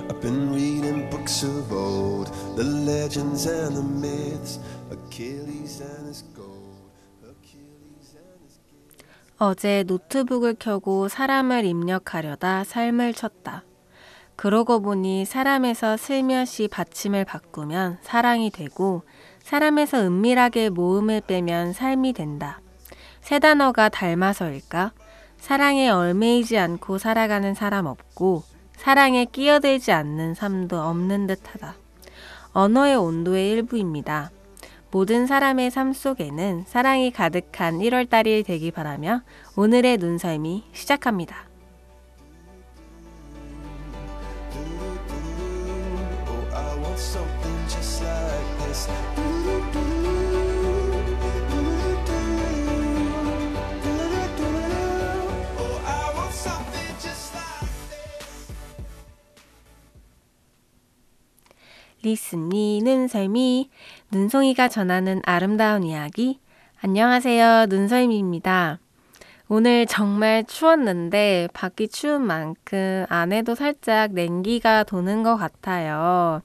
I've been reading books of old, the legends and the myths, Achilles and his gold, Achilles and his gift. 어제 노트북을 켜고 사람을 입력하려다 삶을 쳤다. 그러고 보니 사람에서 슬며시 받침을 바꾸면 사랑이 되고 사람에서 은밀하게 모음을 빼면 삶이 된다. 세 단어가 닮아서일까? 사랑에 얽매이지 않고 살아가는 사람 없고 사랑에 끼어들지 않는 삶도 없는 듯하다. 언어의 온도의 일부입니다. 모든 사람의 삶 속에는 사랑이 가득한 1월달이 되기 바라며 오늘의 눈썰미 시작합니다. Oh, I want something just like this. Oh, I want something just like this. 리스니 눈썰미, 눈송이가 전하는 아름다운 이야기. 안녕하세요, 눈썰미입니다. 오늘 정말 추웠는데 밖이 추운 만큼 안에도 살짝 냉기가 도는 것 같아요.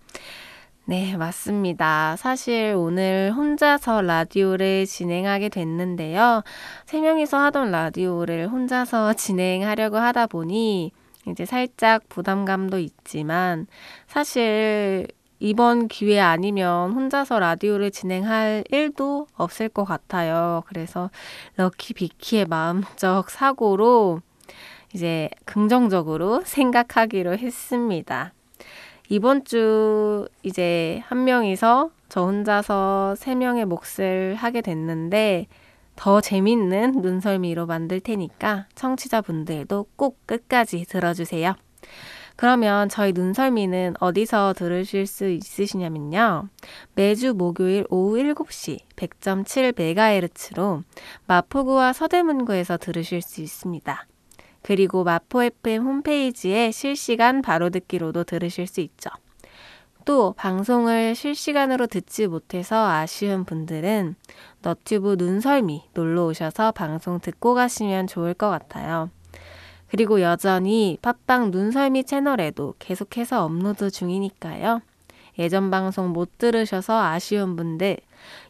네, 맞습니다. 사실 오늘 혼자서 라디오를 진행하게 됐는데요. 3명이서 하던 라디오를 혼자서 진행하려고 하다 보니 이제 살짝 부담감도 있지만 사실 이번 기회 아니면 혼자서 라디오를 진행할 일도 없을 것 같아요. 그래서 럭키 비키의 마음적 사고로 이제 긍정적으로 생각하기로 했습니다. 이번 주 이제 한 명이서 저 혼자서 3명의 몫을 하게 됐는데 더 재밌는 눈썰미로 만들 테니까 청취자분들도 꼭 끝까지 들어주세요. 그러면 저희 눈썰미는 어디서 들으실 수 있으시냐면요. 매주 목요일 오후 7시 100.7MHz로 마포구와 서대문구에서 들으실 수 있습니다. 그리고 마포 FM 홈페이지에 실시간 바로듣기로도 들으실 수 있죠. 또 방송을 실시간으로 듣지 못해서 아쉬운 분들은 너튜브 눈썰미 놀러 오셔서 방송 듣고 가시면 좋을 것 같아요. 그리고 여전히 팟빵 눈썰미 채널에도 계속해서 업로드 중이니까요. 예전 방송 못 들으셔서 아쉬운 분들,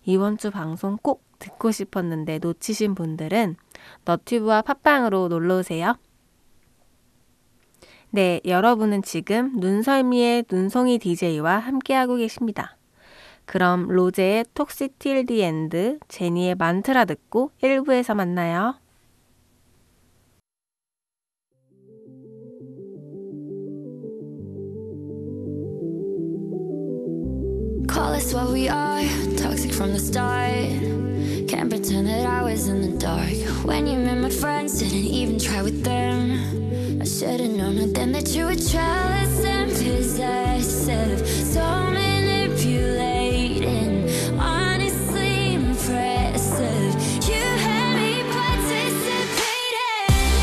이번 주 방송 꼭 듣고 싶었는데 놓치신 분들은 너튜브와 팟빵으로 놀러오세요. 네, 여러분은 지금 눈썰미의 눈송이 DJ와 함께하고 계십니다. 그럼 로제의 톡시 틸 디 엔드, 제니의 만트라 듣고 1부에서 만나요. Call us what we are, toxic from the start. Can't pretend that I was in the dark. When you met my friends, didn't even try with them. I should've known then that you were jealous and possessive. So manipulating, honestly impressive. You had me participating.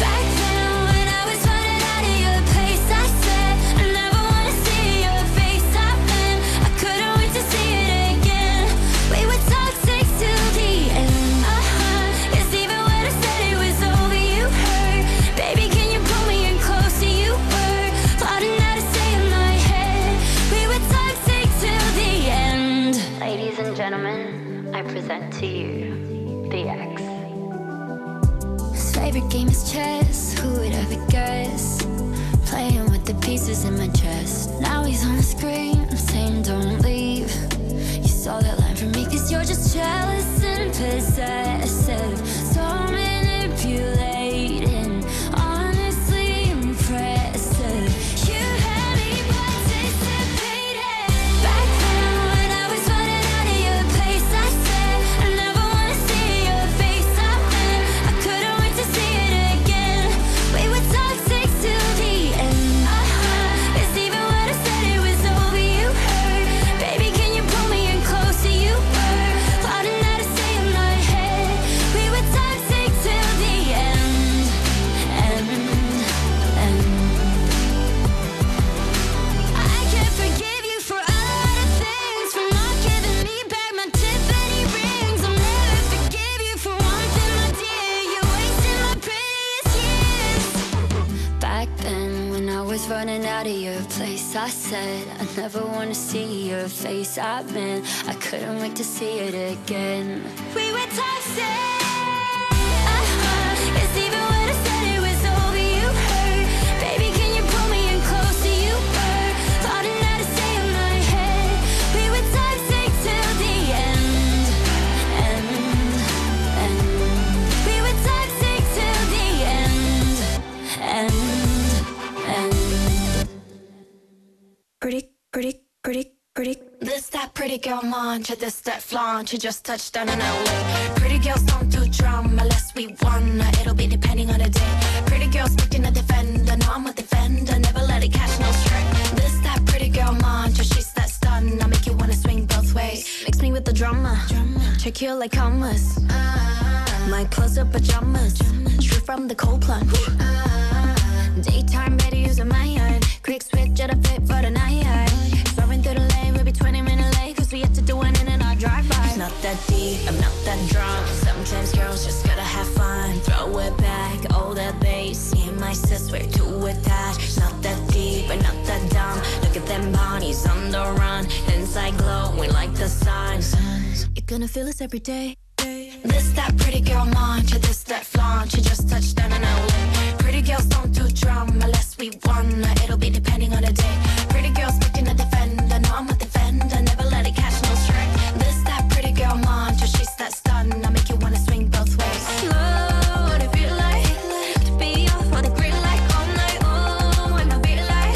Back then when I was running out of your place, I said I never wanna see your face. I've been, I couldn't wait to see it again. We were toxic till the end. Cause even when I said it was over, you hurt. Baby, can you pull me in closer? You were plotting how to stay in my head. We were toxic till the end. Ladies and gentlemen, I present to you the X. His favorite game is chess. Who would ever guess? Playing with the pieces in my chest. Now he's on the screen, I'm saying don't leave. You saw that line from me cause you're just jealous and possessive. So manipulating, honestly impressive. You had me participating. Back then when I was running out of your place, I said I never wanna see your face. I've been, I couldn't wait to see it again. We were toxic till the end. Cause even when I said it was over, you hurt. Baby, can you pull me in closer? You out of your place. I said I never wanna see your face. I've been, I couldn't wait to see it again. We were toxic. Cause even when I said it was over, you hurt. Baby, can you pull me in closer? You hurt. Thought I had to stay in my head. We were toxic till the end. We were toxic till the end. Pretty. This that pretty girl mantra, this that flaunt. You just touched down in LA. Pretty girls don't do drama unless we wanna. It'll be depending on the day. Pretty girls picking a defender. No, I'm a defender. Never let it catch no stray. This that pretty girl mantra, she's that stun. I make you wanna swing both ways. Mix me with the drama. Check you like commas. My clothes are pajamas. Straight from the cold plunge. Daytime better using my yard. Quick switch at a fit for the night. Swerving through the lane, we'll be 20 minutes late. Cause we have to do it in our drive-by. Not that deep, I'm not that drunk. Sometimes girls just gotta have fun. Throw it back, oh that bass. Me and my sis, we're too attached. Not that deep, but not that dumb. Look at them bodies on the run. Inside glowing like the sun. You're gonna feel us every day. This that pretty girl mantra, this that flaunt. You just touched down in LA. Pretty girls don't do drama unless we wanna. It'll be depending on the day. Pretty girls picking a defender. No, I'm a defender. Never let it catch no stray. This that pretty girl mantra, she's that stun. I make you wanna swing both ways. Oh, what it feel like to be off on the grid like all night. Oh, when I feel like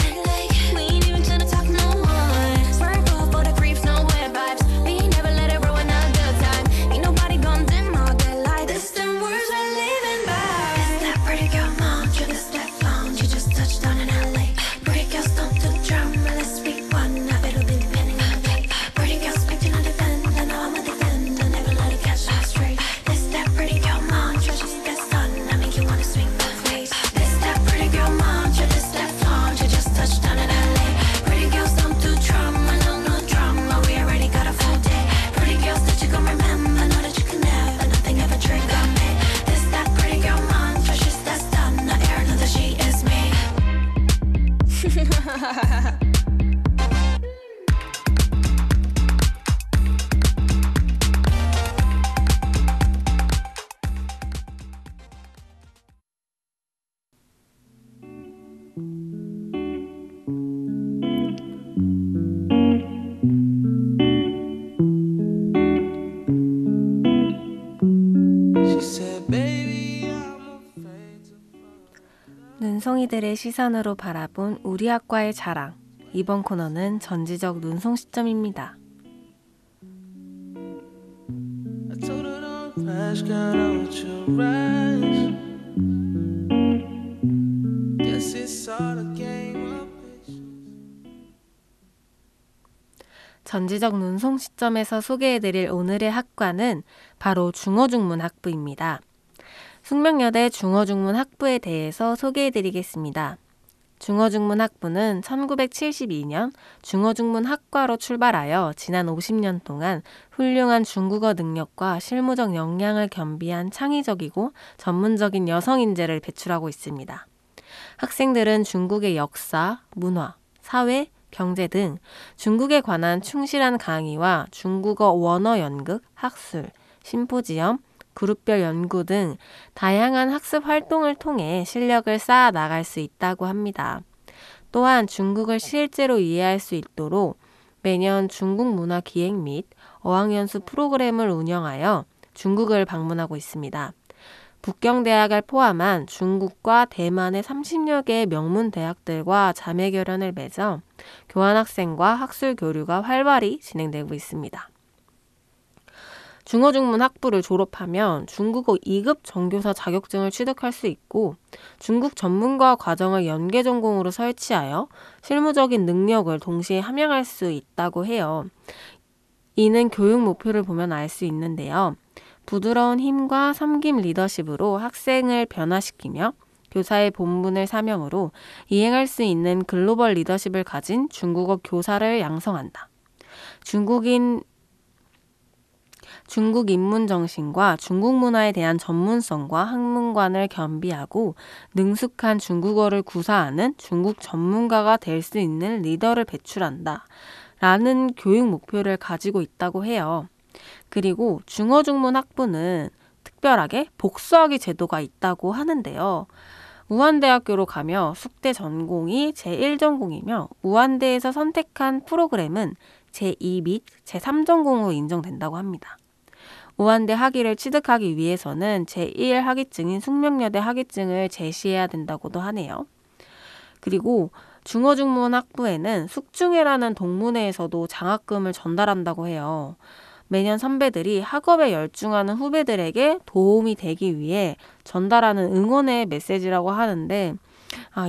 we ain't even tryna talk no one. Swerve off for the creeps, no weird vibes. We never let it ruin our good time. Ain't nobody gon' dim our good light. This them words we're living by. This that pretty girl mantra, this that flaunt. You just touched down in LA. Pretty girls don't do drama unless we wanna. It'll be depending on the day. Pretty girls picking a defender. No, I'm a defender. Never let it catch us straight. This that pretty girl mantra, she's that stun. I make you wanna swing both ways. This that pretty girl mantra, this that flaunt. You just touched down in LA. Pretty girls don't do drama, no drama. We already got a full day. Pretty girls that you gon' remember, know that you can never, nothing ever trigger me. This that pretty girl mantra, she's that stun. I air know that she is me. She said, baby, I'm afraid to 눈송이들의 시선으로 바라본 우리 학과의 자랑. 이번 코너는 전지적 눈송 시점입니다. I told her don't crash, got out your eyes. Guess it's all a game of patience. 전지적 눈송 시점에서 소개해드릴 오늘의 학과는 바로 중어중문학부입니다. 숙명여대 중어중문학부에 대해서 소개해드리겠습니다. 중어중문학부는 1972년 중어중문학과로 출발하여 지난 50년 동안 훌륭한 중국어 능력과 실무적 역량을 겸비한 창의적이고 전문적인 여성 인재를 배출하고 있습니다. 학생들은 중국의 역사, 문화, 사회, 경제 등 중국에 관한 충실한 강의와 중국어 원어 연극, 학술, 심포지엄, 그룹별 연구 등 다양한 학습 활동을 통해 실력을 쌓아 나갈 수 있다고 합니다. 또한 중국을 실제로 이해할 수 있도록 매년 중국 문화 기획 및 어학연수 프로그램을 운영하여 중국을 방문하고 있습니다. 북경대학을 포함한 중국과 대만의 30여 개의 명문 대학들과 자매결연을 맺어 교환학생과 학술 교류가 활발히 진행되고 있습니다. 중어중문학부를 졸업하면 중국어 2급 정교사 자격증을 취득할 수 있고 중국 전문가 과정을 연계 전공으로 설치하여 실무적인 능력을 동시에 함양할 수 있다고 해요. 이는 교육 목표를 보면 알 수 있는데요. 부드러운 힘과 섬김 리더십으로 학생을 변화시키며 교사의 본분을 사명으로 이행할 수 있는 글로벌 리더십을 가진 중국어 교사를 양성한다. 중국 인문 정신과 중국 문화에 대한 전문성과 학문관을 겸비하고 능숙한 중국어를 구사하는 중국 전문가가 될 수 있는 리더를 배출한다. 라는 교육 목표를 가지고 있다고 해요. 그리고 중어중문 학부는 특별하게 복수학위 제도가 있다고 하는데요. 우한대학교로 가며 숙대 전공이 제1전공이며 우한대에서 선택한 프로그램은 제2 및 제3전공으로 인정된다고 합니다. 우한대 학위를 취득하기 위해서는 제1 학위증인 숙명여대 학위증을 제시해야 된다고도 하네요. 그리고 중어중문 학부에는 숙중회라는 동문회에서도 장학금을 전달한다고 해요. 매년 선배들이 학업에 열중하는 후배들에게 도움이 되기 위해 전달하는 응원의 메시지라고 하는데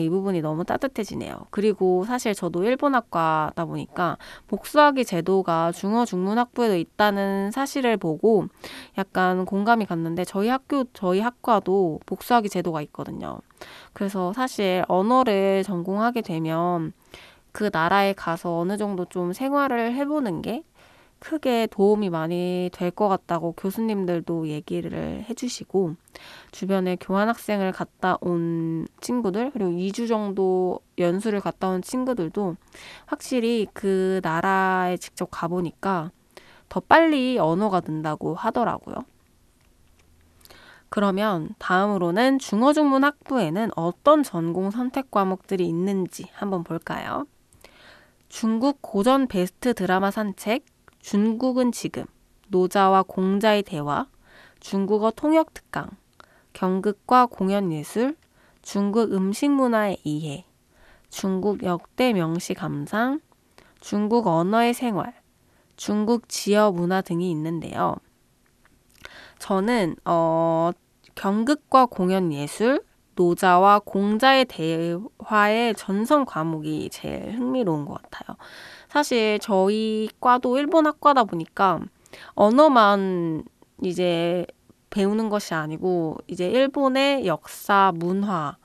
이 부분이 너무 따뜻해지네요. 그리고 사실 저도 일본학과다 보니까 복수학위 제도가 중어중문학부에도 있다는 사실을 보고 약간 공감이 갔는데 저희 학과도 복수학위 제도가 있거든요. 그래서 사실 언어를 전공하게 되면 그 나라에 가서 어느 정도 좀 생활을 해보는 게 크게 도움이 많이 될 것 같다고 교수님들도 얘기를 해주시고 주변에 교환학생을 갔다 온 친구들 그리고 2주 정도 연수를 갔다 온 친구들도 확실히 그 나라에 직접 가보니까 더 빨리 언어가 는다고 하더라고요. 그러면 다음으로는 중어중문 학부에는 어떤 전공 선택 과목들이 있는지 한번 볼까요? 중국 고전 베스트 드라마 산책, 중국은 지금, 노자와 공자의 대화, 중국어 통역 특강, 경극과 공연예술, 중국 음식 문화의 이해, 중국 역대 명시 감상, 중국 언어의 생활, 중국 지역 문화 등이 있는데요. 저는 경극과 공연예술, 노자와 공자의 대화의 전성 과목이 제일 흥미로운 것 같아요. 사실 저희 과도 일본 학과다 보니까 언어만 이제 배우는 것이 아니고 이제 일본의 역사, 문화,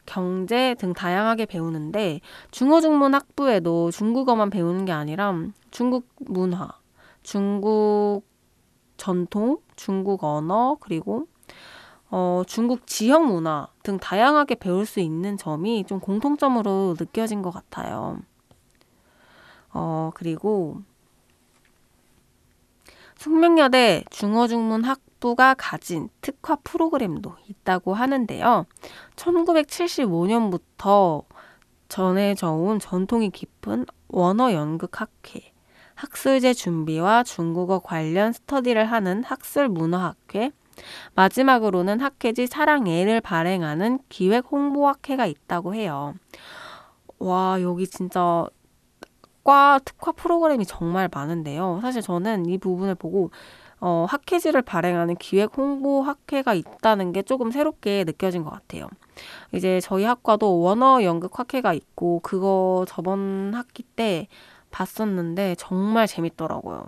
경제 등 다양하게 배우는데 중어중문 학부에도 중국어만 배우는 게 아니라 중국 문화, 중국 전통, 중국 언어, 그리고 중국 지역 문화 등 다양하게 배울 수 있는 점이 좀 공통점으로 느껴진 것 같아요. 그리고 숙명여대 중어중문 학부가 가진 특화 프로그램도 있다고 하는데요. 1975년부터 전해져 온 전통이 깊은 원어연극학회, 학술제 준비와 중국어 관련 스터디를 하는 학술문화학회, 마지막으로는 학회지 사랑예를 발행하는 기획홍보학회가 있다고 해요. 와, 여기 진짜 과 특화 프로그램이 정말 많은데요. 사실 저는 이 부분을 보고 학회지를 발행하는 기획홍보학회가 있다는 게 조금 새롭게 느껴진 것 같아요. 이제 저희 학과도 원어연극학회가 있고 그거 저번 학기 때 봤었는데 정말 재밌더라고요.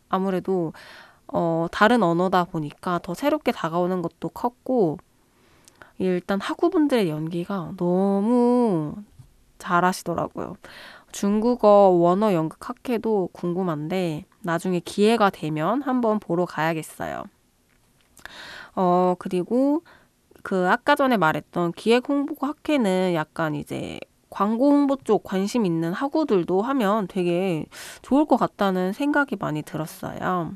아무래도 다른 언어다 보니까 더 새롭게 다가오는 것도 컸고 일단 학우분들의 연기가 너무 잘하시더라고요. 중국어 원어 연극 학회도 궁금한데 나중에 기회가 되면 한번 보러 가야겠어요. 그리고 그 아까 전에 말했던 기획 홍보 학회는 약간 이제 광고 홍보 쪽 관심 있는 학우들도 하면 되게 좋을 것 같다는 생각이 많이 들었어요.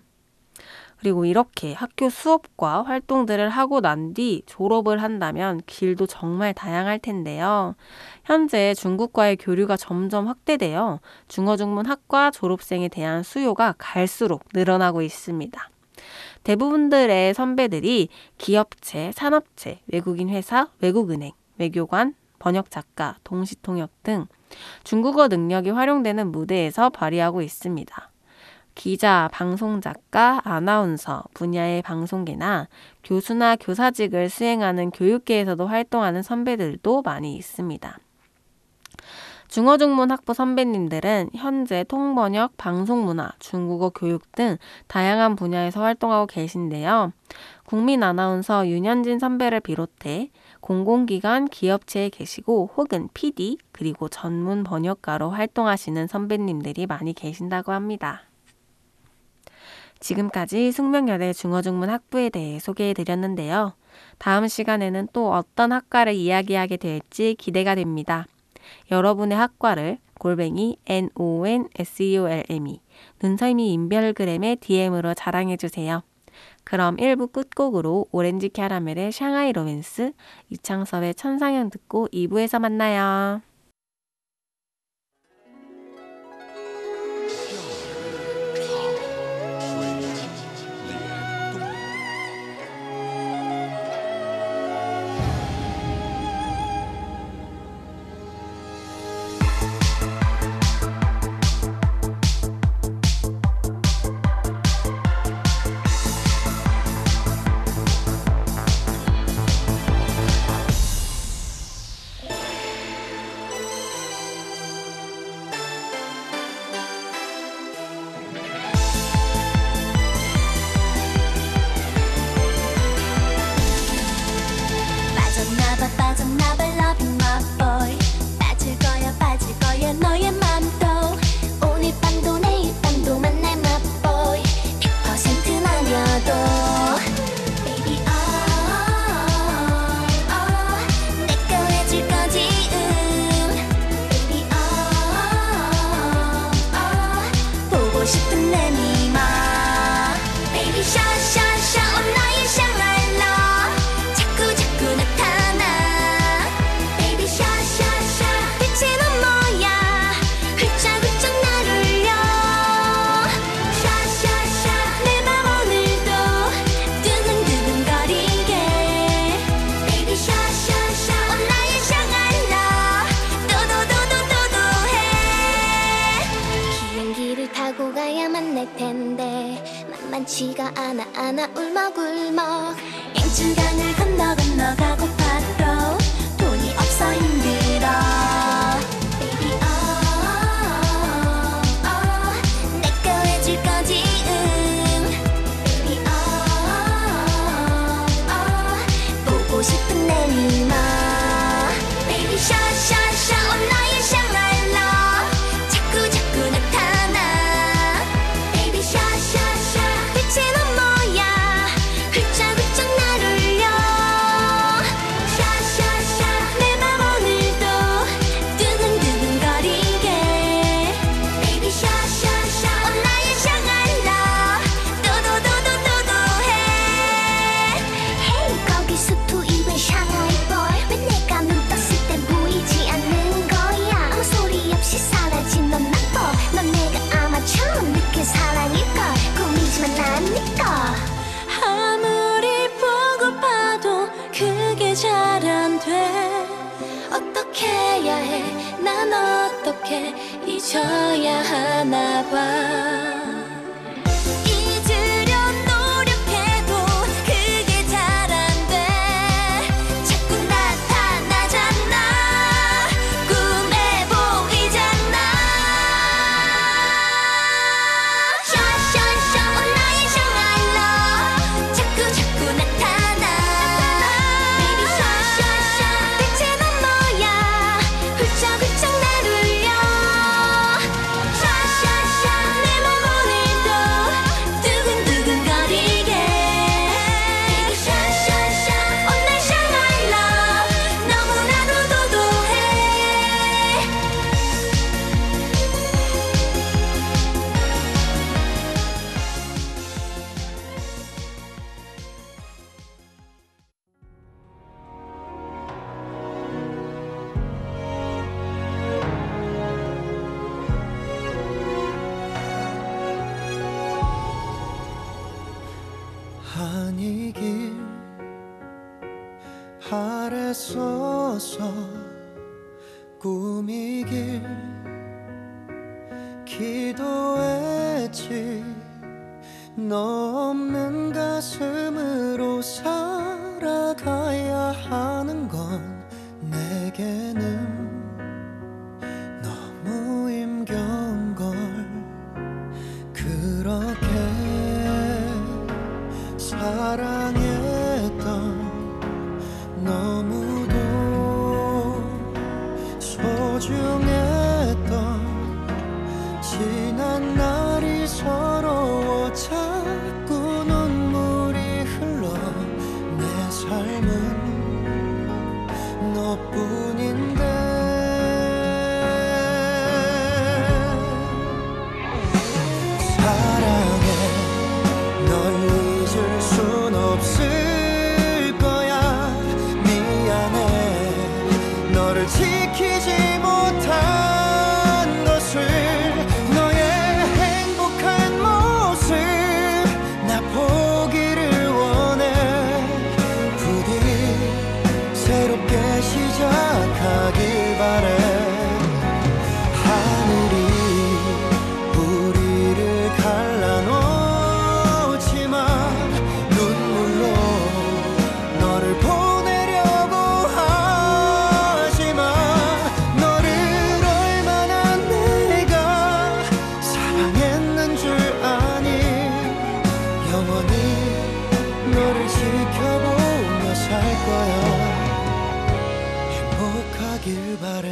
그리고 이렇게 학교 수업과 활동들을 하고 난 뒤 졸업을 한다면 길도 정말 다양할 텐데요. 현재 중국과의 교류가 점점 확대되어 중어중문 학과 졸업생에 대한 수요가 갈수록 늘어나고 있습니다. 대부분들의 선배들이 기업체, 산업체, 외국인 회사, 외국은행, 외교관, 번역작가, 동시통역 등 중국어 능력이 활용되는 무대에서 발휘하고 있습니다. 기자, 방송작가, 아나운서 분야의 방송계나 교수나 교사직을 수행하는 교육계에서도 활동하는 선배들도 많이 있습니다. 중어중문 학부 선배님들은 현재 통번역, 방송문화, 중국어 교육 등 다양한 분야에서 활동하고 계신데요. 국민 아나운서 윤현진 선배를 비롯해 공공기관, 기업체에 계시고 혹은 PD, 그리고 전문 번역가로 활동하시는 선배님들이 많이 계신다고 합니다. 지금까지 숙명여대 중어중문 학부에 대해 소개해드렸는데요. 다음 시간에는 또 어떤 학과를 이야기하게 될지 기대가 됩니다. 여러분의 학과를 @nonseolme 눈썰미 인별그램의 DM으로 자랑해주세요. 그럼 1부 끝곡으로 오렌지 캐러멜의 샹하이 로맨스, 이창섭의 천상향 듣고 2부에서 만나요. 빠졌나봐 loving my boy 빠질 거야 너의 맘도 오늘 밤도 내일 밤도 만날 my boy 100% 아니어도 baby 내꺼 해줄 거지 baby 보고 싶은 내 미마 baby 샤샤샤 나의 샹알러 자꾸 나타나 baby 샤샤샤 빛이 넌 뭐야 훌쩍훌쩍 날 울려 샤샤샤 내 맘 오늘도 두근두근거리게 baby 샤샤샤 나의 샹알러 또도도도도도해 비행기를 타고 가야만 날 텐데 만만치가 않아 울먹울먹 양주강을 건너가고파도 돈이 없어 힘들어 baby 내꺼 해줄 거지 baby 보고 싶은 내 미마 baby 샤샤샤 나의 샹알러 자꾸 나타나 baby 샤샤샤 빛이 넌 뭐야 훌쩍훌쩍 날 울려 샤샤샤 내 맘 오늘도 두근두근거리게 baby 샤샤샤 나의 샹알러 또도도도도도해 Hey 거기서 또 이wen 샹하이 boy 왜 내가 눈 떴을 때 보이지 않는 거야 아무 소리 없이 사라진 넌 나빠 넌 내가 아마 처음 느낀 사랑일걸 꿈이지만 난 네꺼 아무리 보고 봐도 그게 잘 안 돼 어떻게 해야 해 난 어떻게 잊어야 하나 봐 잊으려 노력해도 그게 잘 안 돼 자꾸 나타나잖아 꿈에 보이잖아 샤샤샤 나의 샹알러 자꾸 나타나 baby 샤샤샤 대체 넌 뭐야 훌쩍훌쩍 날 울려 샤샤샤 내 맘 오늘도 두근두근거리게 baby 샤샤샤 날 샹알러 너무나도 도도해 아니길 아래 서서 꿈이길 기도했지 너 없는 가슴으로 살아가야 하는 건 내게는 너무 힘겨운 걸 그렇게 사랑했던 너무도 소중했던 지난 날이 서러워 잘 잊을 순 없을 거야. 미안해 너를 지키지 못한 것을. 너의 행복한 모습 나 보기를 원해. 부디 새롭게 시작하길 바래. 하늘이 우리를 갈라놓지만 눈물로 너를 보내려고 하지마. 너를 얼마나 내가 사랑했는 줄 아니. 영원히 너를 지켜보며 살 거야. 행복하길 바래.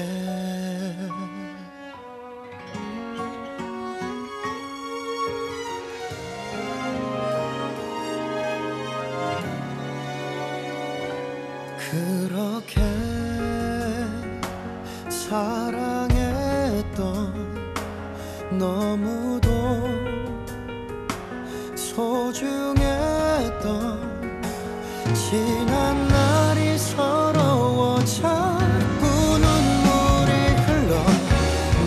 그렇게 사랑했던 너무도 소중했던 지난 날이 서러워 자꾸 눈물이 흘러.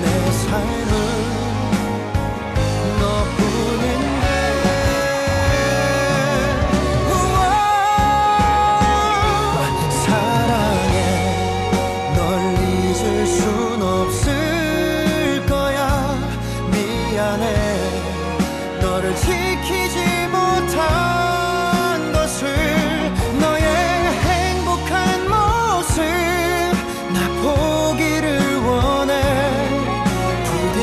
내 삶은 너뿐인데. 우와, 사랑해 널 잊을 순 없을 거야. 미안해 너를 지키지 못한 것을. 너의 행복한 모습 나 보기를 원해. 부디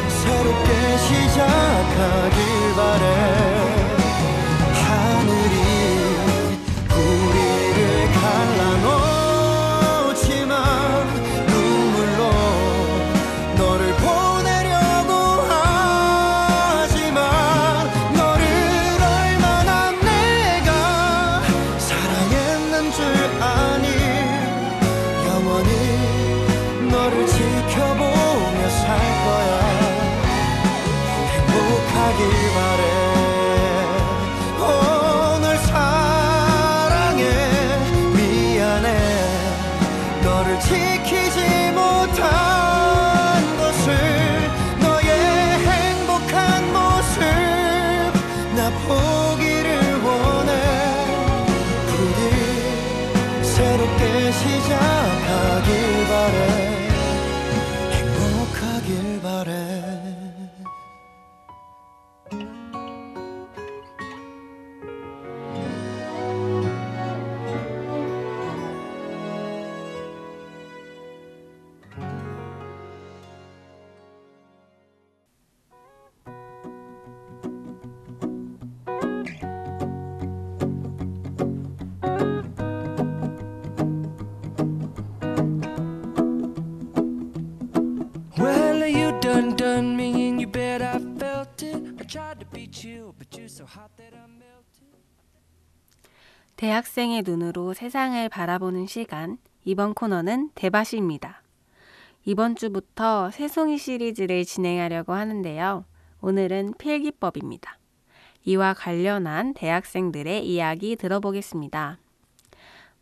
새롭게 시작하길 바래. 하늘이 우리를 갈라놓지만 눈물로 너를 보내려고 하지만. 너를 얼마나 내가 사랑했는 줄 아니. 영원히 너를 지켜보며 살 거야. 행복하길 바래. 널 사랑해. 미안해 너를 지키지 못한 것을. 너의 행복한 모습 나 보기를 원해. 부디 새롭게 시작하길 바래. 행복하길 바래. Well, you done me and you bet I felt it. I tried to beat you, but you're so hot that I melted. 대학생의 눈으로 세상을 바라보는 시간. 이번 코너는 대바시입니다. 이번 주부터 새송이 시리즈를 진행하려고 하는데요. 오늘은 필기법입니다. 이와 관련한 대학생들의 이야기 들어보겠습니다.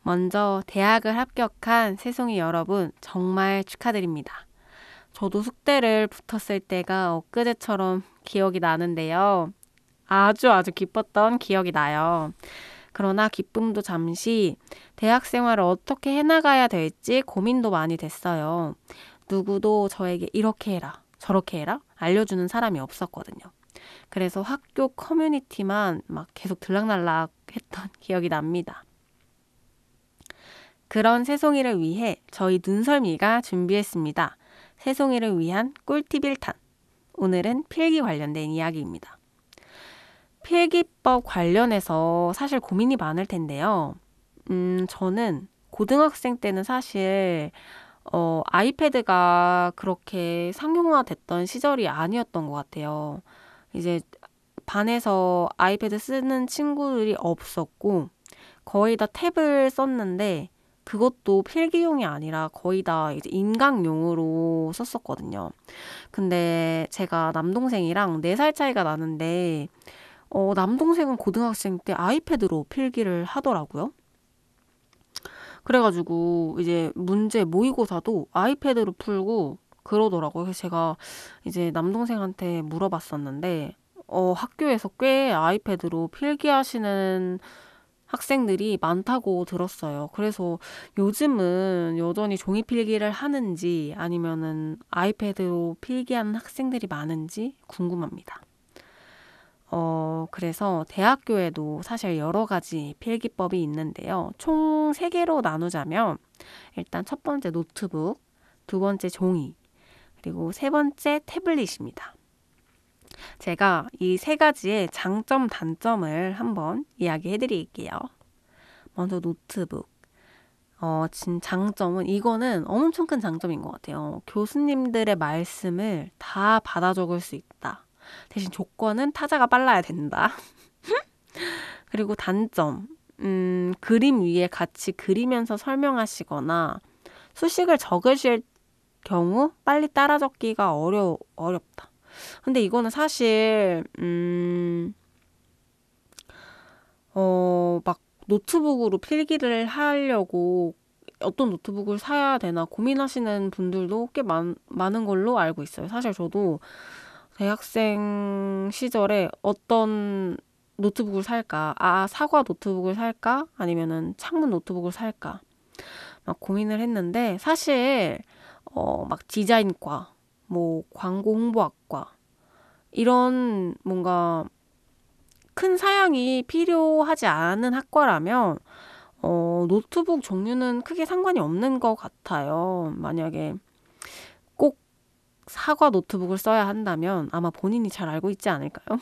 먼저 대학을 합격한 새송이 여러분 정말 축하드립니다. 저도 숙대를 붙었을 때가 엊그제처럼 기억이 나는데요. 아주 기뻤던 기억이 나요. 그러나 기쁨도 잠시 대학 생활을 어떻게 해나가야 될지 고민도 많이 됐어요. 누구도 저에게 이렇게 해라, 저렇게 해라 알려주는 사람이 없었거든요. 그래서 학교 커뮤니티만 막 계속 들락날락 했던 기억이 납니다. 그런 새송이를 위해 저희 눈설미가 준비했습니다. 새송이를 위한 꿀팁 1탄. 오늘은 필기 관련된 이야기입니다. 필기법 관련해서 사실 고민이 많을 텐데요. 저는 고등학생 때는 사실 아이패드가 그렇게 상용화됐던 시절이 아니었던 것 같아요. 이제 반에서 아이패드 쓰는 친구들이 없었고 거의 다 탭을 썼는데 그것도 필기용이 아니라 거의 다 이제 인강용으로 썼었거든요. 근데 제가 남동생이랑 4살 차이가 나는데 남동생은 고등학생 때 아이패드로 필기를 하더라고요. 그래가지고 이제 문제 모의고사도 아이패드로 풀고 그러더라고요. 그래서 제가 이제 남동생한테 물어봤었는데 학교에서 꽤 아이패드로 필기하시는 학생들이 많다고 들었어요. 그래서 요즘은 여전히 종이 필기를 하는지 아니면은 아이패드로 필기하는 학생들이 많은지 궁금합니다. 그래서 대학교에도 사실 여러 가지 필기법이 있는데요. 총 3개로 나누자면 일단 첫 번째 노트북, 두 번째 종이, 그리고 세 번째 태블릿입니다. 제가 이 3가지의 장점, 단점을 한번 이야기해 드릴게요. 먼저 노트북. 장점은 이거는 엄청 큰 장점인 것 같아요. 교수님들의 말씀을 다 받아 적을 수 있다. 대신 조건은 타자가 빨라야 된다. 그리고 단점, 그림 위에 같이 그리면서 설명하시거나 수식을 적으실 경우 빨리 따라 적기가 어렵다. 근데 이거는 사실 막 노트북으로 필기를 하려고 어떤 노트북을 사야 되나 고민하시는 분들도 꽤 많은 걸로 알고 있어요. 사실 저도 대학생 시절에 어떤 노트북을 살까? 사과 노트북을 살까? 아니면은 창문 노트북을 살까? 막 고민을 했는데 사실 막 디자인과 뭐 광고 홍보학과 이런 뭔가 큰 사양이 필요하지 않은 학과라면 노트북 종류는 크게 상관이 없는 것 같아요. 만약에 꼭 사과 노트북을 써야 한다면 아마 본인이 잘 알고 있지 않을까요?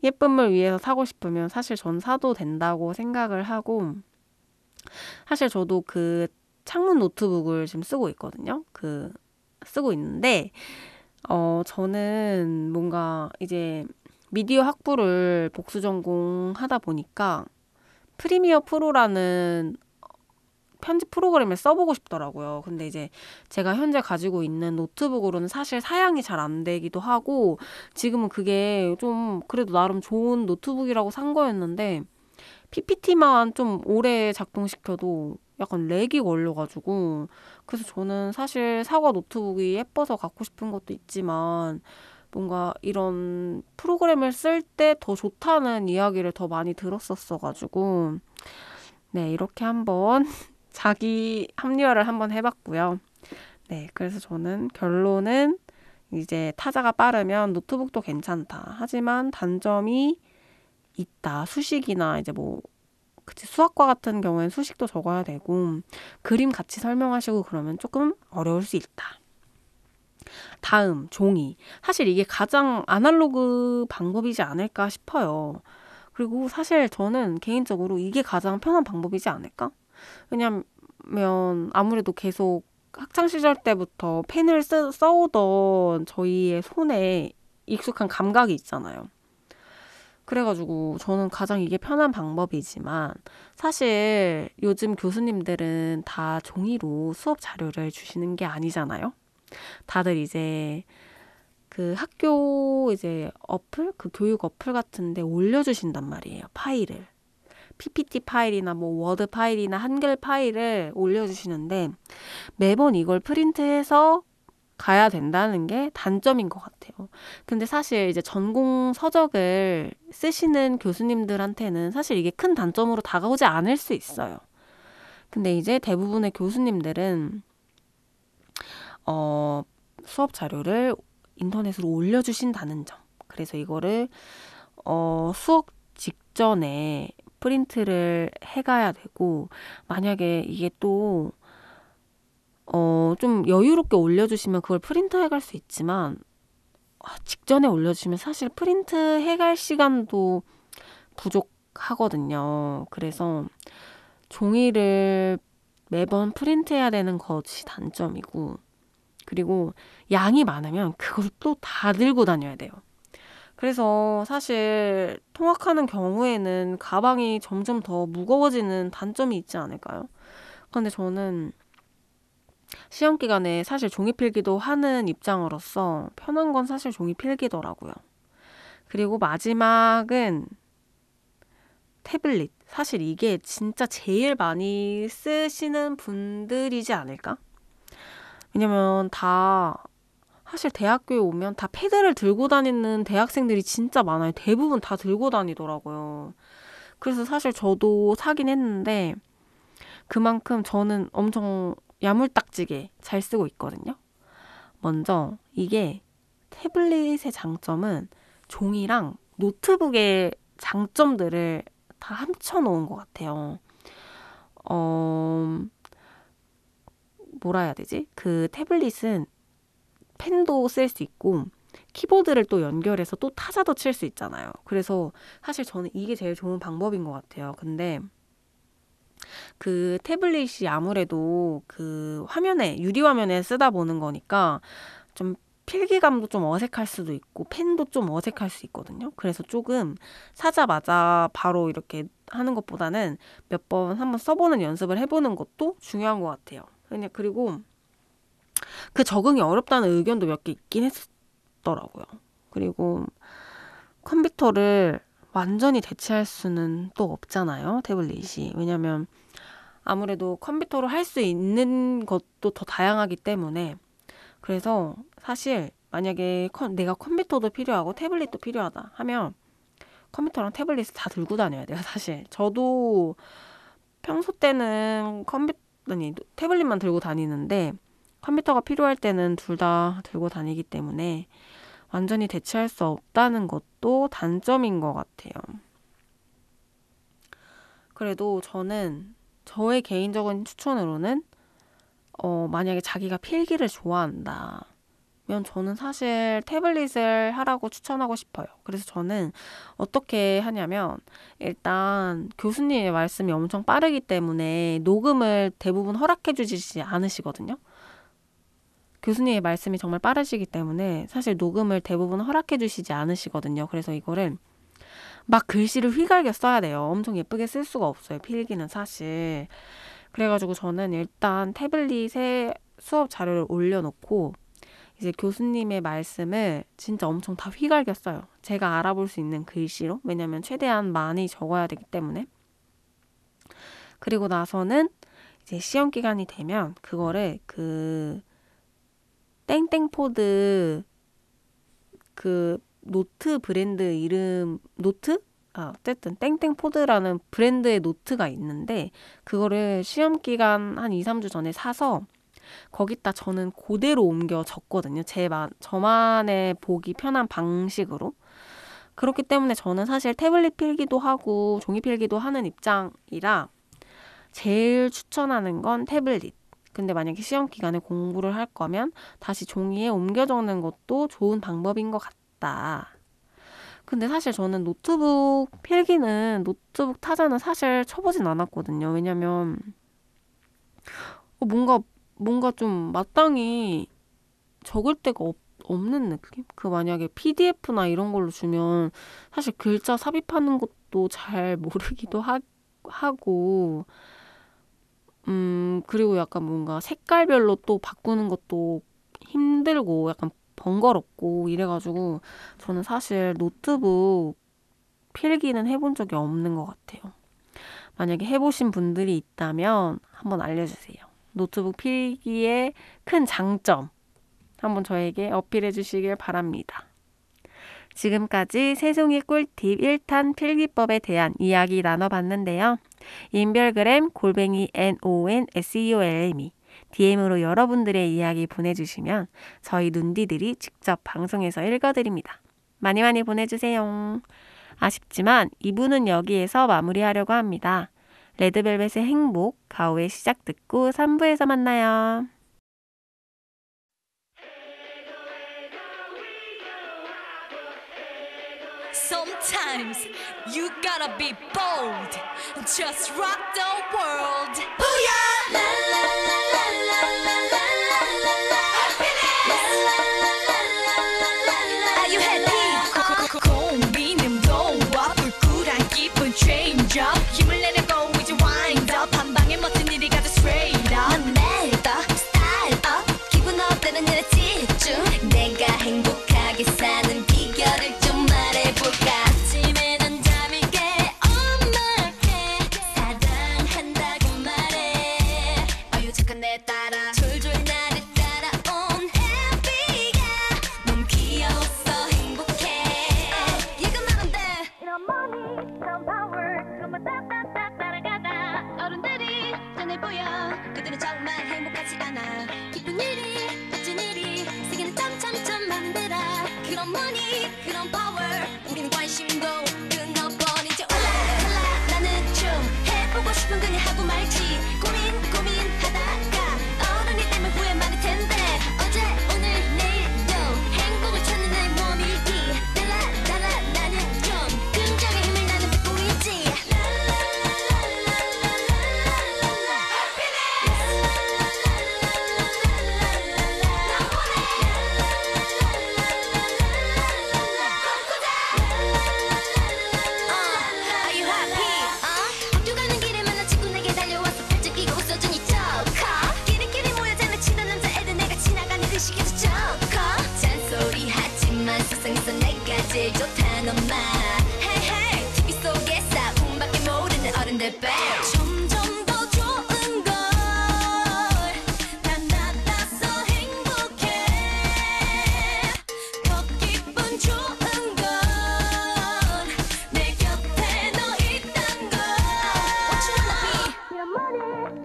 예쁨을 위해서 사고 싶으면 사실 전 사도 된다고 생각을 하고 사실 저도 그 창문 노트북을 지금 쓰고 있거든요. 쓰고 있는데 저는 뭔가 이제 미디어 학부를 복수 전공하다 보니까 프리미어 프로라는 편집 프로그램을 써보고 싶더라고요. 근데 이제 제가 현재 가지고 있는 노트북으로는 사실 사양이 잘 안 되기도 하고 지금은 그게 좀 그래도 나름 좋은 노트북이라고 산 거였는데 PPT만 좀 오래 작동시켜도 약간 렉이 걸려가지고 그래서 저는 사실 사과 노트북이 예뻐서 갖고 싶은 것도 있지만 뭔가 이런 프로그램을 쓸 때 더 좋다는 이야기를 더 많이 들었었어가지고 네, 이렇게 한번 자기 합리화를 한번 해봤고요. 네, 그래서 저는 결론은 이제 타자가 빠르면 노트북도 괜찮다. 하지만 단점이 있다. 수식이나 이제 뭐 그치, 수학과 같은 경우엔 수식도 적어야 되고 그림 같이 설명하시고 그러면 조금 어려울 수 있다. 다음, 종이. 사실 이게 가장 아날로그 방법이지 않을까 싶어요. 그리고 사실 저는 개인적으로 이게 가장 편한 방법이지 않을까? 왜냐면 아무래도 계속 학창시절 때부터 펜을 써오던 저희의 손에 익숙한 감각이 있잖아요. 그래가지고 저는 가장 이게 편한 방법이지만 사실 요즘 교수님들은 다 종이로 수업 자료를 주시는 게 아니잖아요. 다들 이제 그 학교 이제 어플, 그 교육 어플 같은데 올려주신단 말이에요. 파일을. PPT 파일이나 뭐 워드 파일이나 한글 파일을 올려주시는데 매번 이걸 프린트해서 가야 된다는 게 단점인 것 같아요. 근데 사실 이제 전공 서적을 쓰시는 교수님들한테는 사실 이게 큰 단점으로 다가오지 않을 수 있어요. 근데 이제 대부분의 교수님들은 수업 자료를 인터넷으로 올려주신다는 점. 그래서 이거를 수업 직전에 프린트를 해가야 되고 만약에 이게 또 좀 여유롭게 올려주시면 그걸 프린트 해갈 수 있지만 직전에 올려주시면 사실 프린트 해갈 시간도 부족하거든요. 그래서 종이를 매번 프린트해야 되는 것이 단점이고 그리고 양이 많으면 그걸 또 다 들고 다녀야 돼요. 그래서 사실 통학하는 경우에는 가방이 점점 더 무거워지는 단점이 있지 않을까요? 근데 저는 시험 기간에 사실 종이 필기도 하는 입장으로서 편한 건 사실 종이 필기더라고요. 그리고 마지막은 태블릿. 사실 이게 진짜 제일 많이 쓰시는 분들이지 않을까? 왜냐면 다 사실 대학교에 오면 다 패드를 들고 다니는 대학생들이 진짜 많아요. 대부분 다 들고 다니더라고요. 그래서 사실 저도 사긴 했는데 그만큼 저는 엄청 야물딱지게 잘 쓰고 있거든요. 먼저 이게 태블릿의 장점은 종이랑 노트북의 장점들을 다 합쳐놓은 것 같아요. 뭐라 해야 되지? 그 태블릿은 펜도 쓸 수 있고 키보드를 또 연결해서 또 타자도 칠 수 있잖아요. 그래서 사실 저는 이게 제일 좋은 방법인 것 같아요. 근데 그 태블릿이 아무래도 그 화면에 유리 화면에 쓰다 보는 거니까 좀 필기감도 좀 어색할 수도 있고 펜도 좀 어색할 수 있거든요. 그래서 조금 사자마자 바로 이렇게 하는 것보다는 몇 번 한번 써보는 연습을 해보는 것도 중요한 것 같아요. 그리고 그 적응이 어렵다는 의견도 몇 개 있긴 했더라고요. 그리고 컴퓨터를 완전히 대체할 수는 또 없잖아요. 태블릿이. 왜냐면 아무래도 컴퓨터로 할 수 있는 것도 더 다양하기 때문에 그래서 사실 만약에 내가 컴퓨터도 필요하고 태블릿도 필요하다 하면 컴퓨터랑 태블릿을 다 들고 다녀야 돼요. 사실 저도 평소 때는 태블릿만 들고 다니는데 컴퓨터가 필요할 때는 둘 다 들고 다니기 때문에 완전히 대체할 수 없다는 것도 단점인 것 같아요. 그래도 저는 저의 개인적인 추천으로는 만약에 자기가 필기를 좋아한다면 저는 사실 태블릿을 하라고 추천하고 싶어요. 그래서 저는 어떻게 하냐면 일단 교수님의 말씀이 엄청 빠르기 때문에 녹음을 대부분 허락해 주시지 않으시거든요. 교수님의 말씀이 정말 빠르시기 때문에 사실 녹음을 대부분 허락해 주시지 않으시거든요. 그래서 이거를 막 글씨를 휘갈겨 써야 돼요. 엄청 예쁘게 쓸 수가 없어요. 필기는 사실. 그래가지고 저는 일단 태블릿에 수업 자료를 올려놓고 이제 교수님의 말씀을 진짜 엄청 다 휘갈겨 써요. 제가 알아볼 수 있는 글씨로. 왜냐면 최대한 많이 적어야 되기 때문에. 그리고 나서는 이제 시험 기간이 되면 그거를 그 땡땡포드 그 노트 브랜드 이름 어쨌든 땡땡포드라는 브랜드의 노트가 있는데 그거를 시험 기간 한 2, 3주 전에 사서 거기다 저는 그대로 옮겨 적거든요. 저만의 보기 편한 방식으로. 그렇기 때문에 저는 사실 태블릿 필기도 하고 종이 필기도 하는 입장이라 제일 추천하는 건 태블릿. 근데 만약에 시험 기간에 공부를 할 거면 다시 종이에 옮겨 적는 것도 좋은 방법인 것 같다. 근데 사실 저는 노트북 타자는 사실 쳐보진 않았거든요. 왜냐면 뭔가 좀 마땅히 적을 데가 없는 느낌? 만약에 PDF나 이런 걸로 주면 사실 글자 삽입하는 것도 잘 모르기도 하고 그리고 약간 뭔가 색깔별로 또 바꾸는 것도 힘들고 약간 번거롭고 이래가지고 저는 사실 노트북 필기는 해본 적이 없는 것 같아요. 만약에 해보신 분들이 있다면 한번 알려주세요. 노트북 필기의 큰 장점 한번 저에게 어필해 주시길 바랍니다. 지금까지 세송이 꿀팁 1탄 필기법에 대한 이야기 나눠봤는데요. 인별그램 @nonseolme DM으로 여러분들의 이야기 보내주시면 저희 눈디들이 직접 방송에서 읽어드립니다. 많이 많이 보내주세요. 아쉽지만 2부는 여기에서 마무리하려고 합니다. 레드벨벳의 행복, 가오의 시작 듣고 3부에서 만나요. Sometimes you gotta be bold. Just rock the world. Booyah! La la la la la la la la la la. Happiness! La la la la la la la. Are you happy? 고민은 너와 불굴한 기분 change up. 힘을 내려고 이제 wind up. 한 방에 멋진 일이 가득 straight up. 넌 내일 더 style up. 기분 업되는 일에 집중. 내가 행복하게 사는 비결을 좀 말해보. 그들은 정말 행복하지 않아. 기쁜 일이 멋진 일이 세계는 점점점 많은데라. 그런 머니 그런 파워 우리는 관심도 끊어버리지. 올라 나는 좀 해보고 싶은 그냥 하고 말지. 고민하다가 어른이 되면 후회 많을 텐데 어제 오늘 내일도 행복을 찾는 나의 몸일기. 달라 나는 좀 긍정의 힘을 나는 뿐이지. Are you happy? 학교 가는 길에 만난 친구 내게 달려와서 팔짱 끼고 웃어주니 좋고 끼리끼리 모여 장난치던 남자애들 내가 지나가는 그 시기도 좋고 잔소리 하지만 세상에서 내가 제일 좋다는 말. Hey hey TV 속에 싸움밖에 모르는 어른들 배 점점 더 좋은 걸 난 나타서 행복해. 더 기분 좋은 건 내 곁에 너 있단 걸. What you wanna be? 이런 머리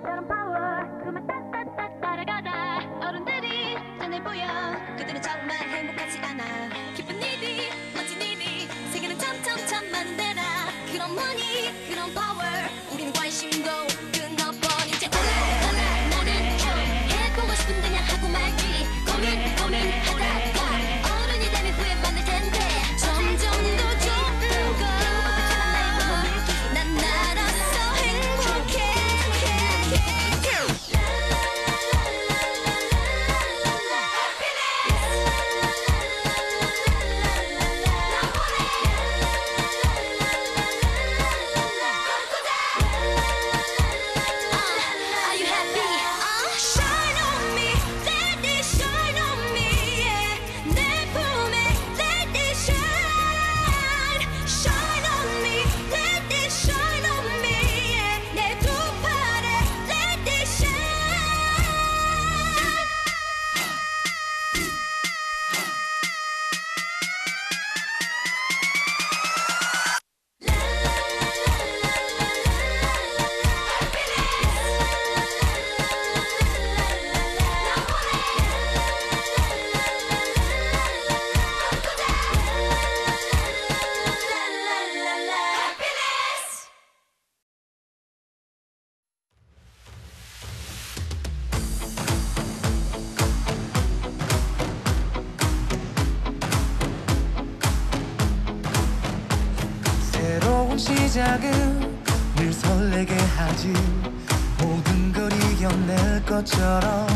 이런 파워 그만 따따따 따라가다 어른들이 눈에 보여 그들은 정말 행복하지 않아. 기쁜 일이 멋진 일이 세계는 점점점 많은데라. 그런 머니 그런 파워 우리는 관심도 끊어버리지. 올라 나는 좀 해보고 싶은 그냥 하고 말지. 고민하다가 어른이 되면 후회 많을 텐데 점점 더 좋은 걸 난 나라서 행복해. Are you happy? Shine on me, let it shine on me. Yeah. 내 품에 let it shine. Shine on me, let it shine on me. Yeah. 내 두 팔에 let it shine. Happiness. 새로운 시작은 늘 설레게 하지. 모든 걸 이겨낼 것처럼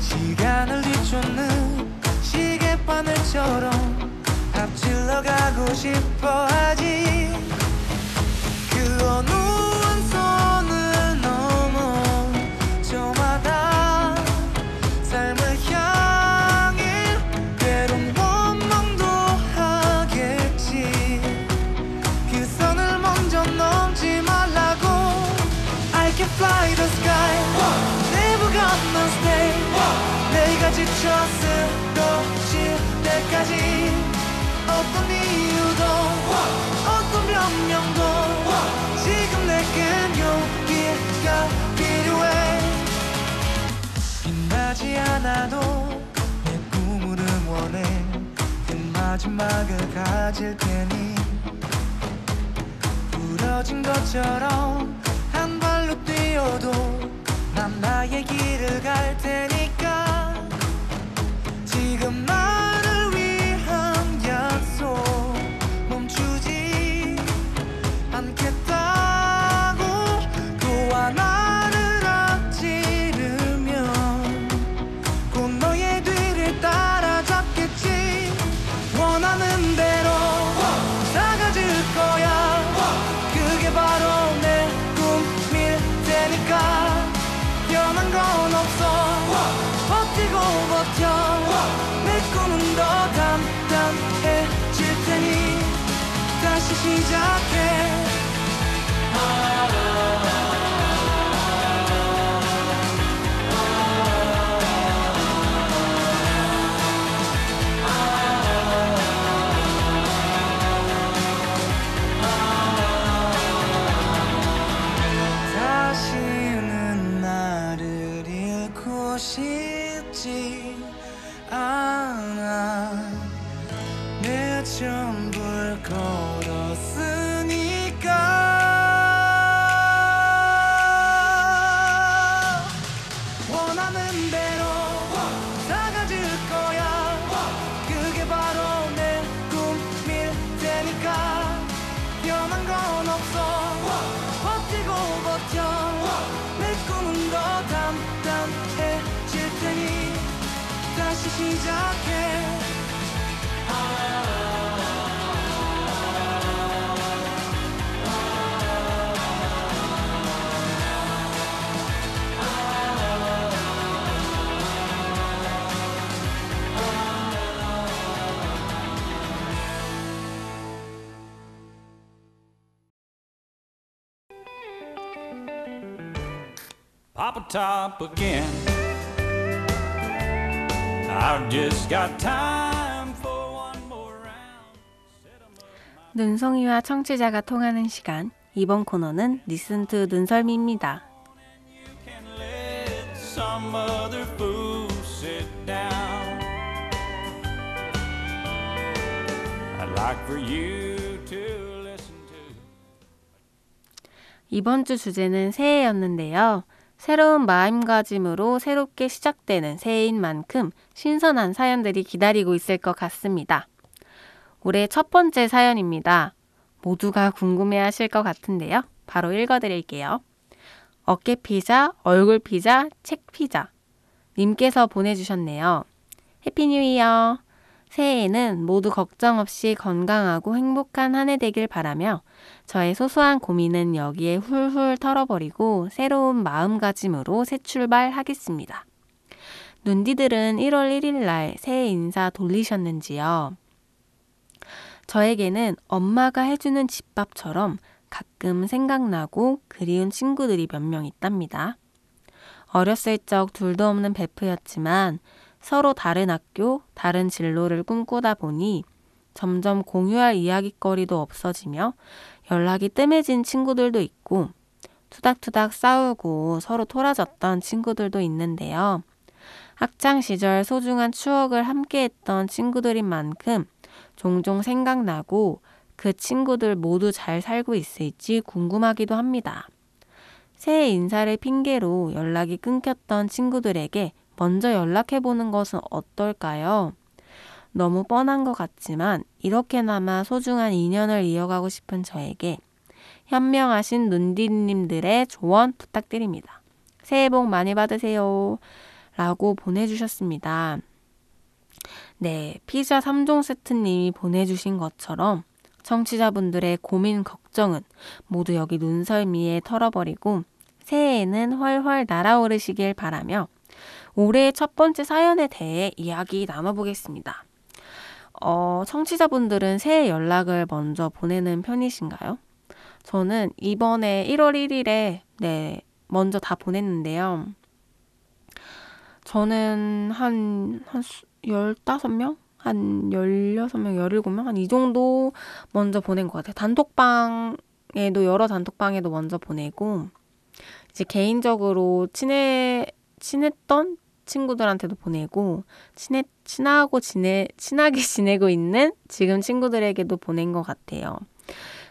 시간을 뒤쫓는 시계바늘처럼 앞질러 가고 싶어 하지. 그 어느 한 선을 넘어 저마다 삶을 향해 때론 원망도 하겠지. 그 선을 먼저 넘지 말라고. I can fly the sky, never gonna stay. 내가 지쳐 쓰러질 때까지 어떤 이유도 어떤 변명도 지금 내겐 용기가 필요해. 빛나지 않아도 내 꿈을 응원해. 그 마지막을 가질 테니 부러진 것처럼 한 발로 뛰어도 난 나의 길을 갈 테니까. 지금 나를 위한 약속 멈추지 않겠다고. 또 하나를 앞지르면 곧 너의 뒤를 따라잡겠지. 원하는 대로 사가질 거야. 그게 바로 내 꿈일 테니까. 변한 건 없어. 버티고 버텨. 내 꿈은 더 단단해질 테니 다시 시작해. 다시는 건 없어 버티고 버텨 내 꿈은 더 단단해질 테니 다시 시작해 Papa top again. I've just got time for one more round. 눈송이와 청취자가 통하는 시간. 이번 코너는 Listen to 눈설미입니다. You can let some other fool sit down. I'd like for you to listen to. 이번 주 주제는 새해였는데요. 새로운 마음가짐으로 새롭게 시작되는 새해인 만큼 신선한 사연들이 기다리고 있을 것 같습니다. 올해 첫 번째 사연입니다. 모두가 궁금해하실 것 같은데요. 바로 읽어드릴게요. 어깨 피자, 얼굴 피자, 책 피자 님께서 보내주셨네요. 해피 뉴 이어! 새해에는 모두 걱정 없이 건강하고 행복한 한 해 되길 바라며 저의 소소한 고민은 여기에 훌훌 털어버리고 새로운 마음가짐으로 새 출발하겠습니다. 눈디들은 1월 1일 날 새해 인사 돌리셨는지요? 저에게는 엄마가 해주는 집밥처럼 가끔 생각나고 그리운 친구들이 몇 명 있답니다. 어렸을 적 둘도 없는 베프였지만 서로 다른 학교, 다른 진로를 꿈꾸다 보니 점점 공유할 이야깃거리도 없어지며 연락이 뜸해진 친구들도 있고 투닥투닥 싸우고 서로 토라졌던 친구들도 있는데요. 학창 시절 소중한 추억을 함께했던 친구들인 만큼 종종 생각나고 그 친구들 모두 잘 살고 있을지 궁금하기도 합니다. 새해 인사를 핑계로 연락이 끊겼던 친구들에게 먼저 연락해보는 것은 어떨까요? 너무 뻔한 것 같지만 이렇게나마 소중한 인연을 이어가고 싶은 저에게 현명하신 눈디님들의 조언 부탁드립니다. 새해 복 많이 받으세요. 라고 보내주셨습니다. 네, 피자 3종 세트님이 보내주신 것처럼 청취자분들의 고민, 걱정은 모두 여기 눈설미에 털어버리고 새해에는 훨훨 날아오르시길 바라며 올해의 첫 번째 사연에 대해 이야기 나눠보겠습니다. 청취자분들은 새해 연락을 먼저 보내는 편이신가요? 저는 이번에 1월 1일에 먼저 다 보냈는데요. 저는 한 15명? 한 16명, 17명? 한 이 정도 먼저 보낸 것 같아요. 단톡방에도, 여러 단톡방에도 먼저 보내고, 이제 개인적으로 친했던 친구들한테도 보내고, 친하게 지내고 있는 지금 친구들에게도 보낸 것 같아요.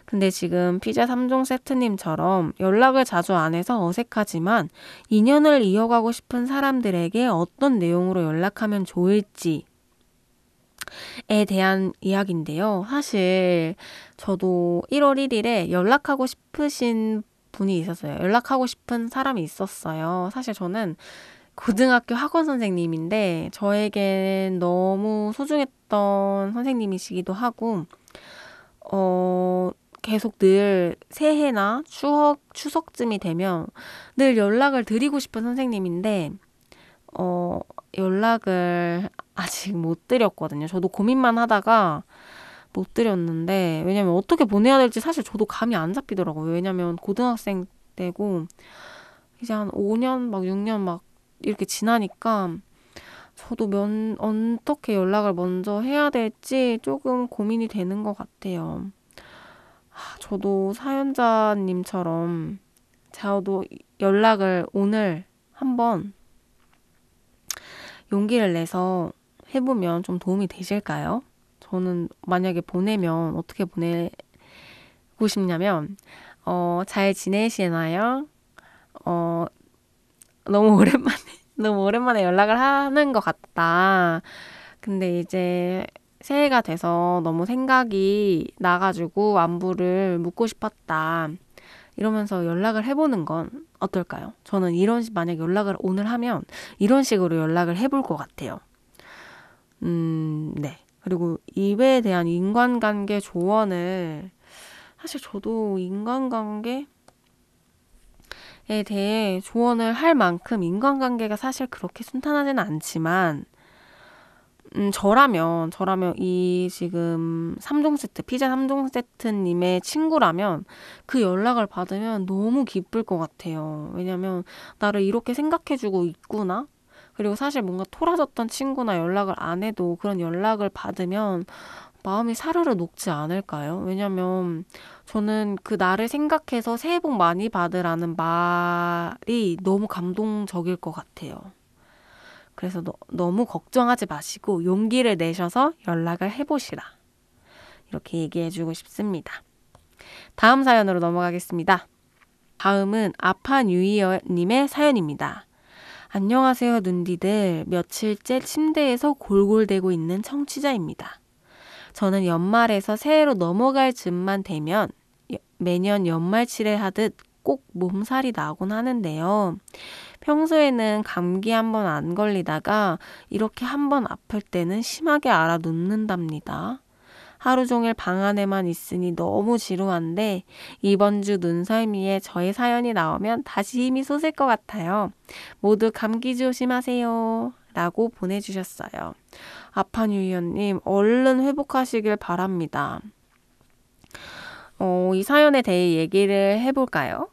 근데 지금 피자 3종 세트님처럼 연락을 자주 안 해서 어색하지만 인연을 이어가고 싶은 사람들에게 어떤 내용으로 연락하면 좋을지에 대한 이야기인데요. 사실 저도 1월 1일에 연락하고 싶으신 분이 있었어요. 연락하고 싶은 사람이 있었어요. 사실 저는 고등학교 학원 선생님인데 저에겐 너무 소중했던 선생님이시기도 하고 계속 늘 새해나 추석쯤이 되면 늘 연락을 드리고 싶은 선생님인데 연락을 아직 못 드렸거든요. 저도 고민만 하다가 못 드렸는데 왜냐면 어떻게 보내야 될지 사실 저도 감이 안 잡히더라고요. 왜냐면 고등학생 때고 이제 한 5년 막 6년 막 이렇게 지나니까 저도 어떻게 연락을 먼저 해야 될지 조금 고민이 되는 것 같아요. 저도 사연자님처럼 저도 연락을 오늘 한번 용기를 내서 해보면 좀 도움이 되실까요? 저는 만약에 보내면 어떻게 보내고 싶냐면 잘 지내시나요? 너무 오랜만에 연락을 하는 것 같다. 근데 이제 새해가 돼서 너무 생각이 나가지고 안부를 묻고 싶었다. 이러면서 연락을 해보는 건 어떨까요? 저는 만약 연락을 오늘 하면 이런 식으로 연락을 해볼 것 같아요. 네. 그리고 이에 대한 인간관계 조언을 사실 저도 인간관계에 대해 조언을 할 만큼 인간관계가 사실 그렇게 순탄하지는 않지만 저라면 이 지금 3종 세트, 피자 3종 세트님의 친구라면 그 연락을 받으면 너무 기쁠 것 같아요. 왜냐면 나를 이렇게 생각해주고 있구나? 그리고 사실 뭔가 토라졌던 친구나 연락을 안 해도 그런 연락을 받으면 마음이 사르르 녹지 않을까요? 왜냐면 저는 그 나를 생각해서 새해 복 많이 받으라는 말이 너무 감동적일 것 같아요. 그래서 너무 걱정하지 마시고 용기를 내셔서 연락을 해보시라. 이렇게 얘기해주고 싶습니다. 다음 사연으로 넘어가겠습니다. 다음은 아파뉴이어님의 사연입니다. 안녕하세요 눈디들. 며칠째 침대에서 골골대고 있는 청취자입니다. 저는 연말에서 새해로 넘어갈 즈음만 되면 매년 연말치레 하듯 꼭 몸살이 나곤 하는데요. 평소에는 감기 한번 안 걸리다가 이렇게 한번 아플 때는 심하게 알아눕는답니다. 하루 종일 방 안에만 있으니 너무 지루한데 이번 주 눈썰미에 저의 사연이 나오면 다시 힘이 솟을 것 같아요. 모두 감기 조심하세요. 라고 보내주셨어요. 아파뉴이언님 얼른 회복하시길 바랍니다. 이 사연에 대해 얘기를 해볼까요?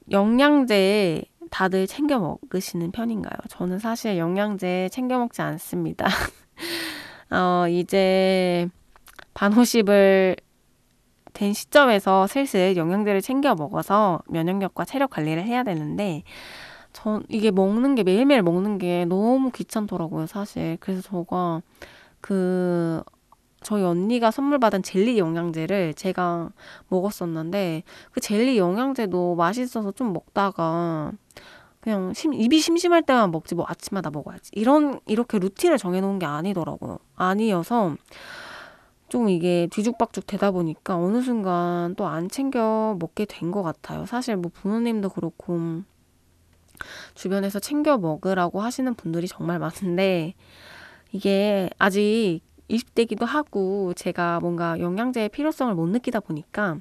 영양제 다들 챙겨 먹으시는 편인가요? 저는 사실 영양제 챙겨 먹지 않습니다. 이제 반50을 된 시점에서 슬슬 영양제를 챙겨 먹어서 면역력과 체력 관리를 해야 되는데 이게 매일매일 먹는 게 너무 귀찮더라고요, 사실. 그래서 저희 언니가 선물 받은 젤리 영양제를 제가 먹었었는데 그 젤리 영양제도 맛있어서 좀 먹다가 그냥 입이 심심할 때만 먹지 뭐 아침마다 먹어야지 이렇게 루틴을 정해놓은 게 아니어서 좀 이게 뒤죽박죽 되다 보니까 어느 순간 또 안 챙겨 먹게 된 것 같아요. 사실 뭐 부모님도 그렇고 주변에서 챙겨 먹으라고 하시는 분들이 정말 많은데 이게 아직 20대기도 하고 제가 뭔가 영양제의 필요성을 못 느끼다 보니까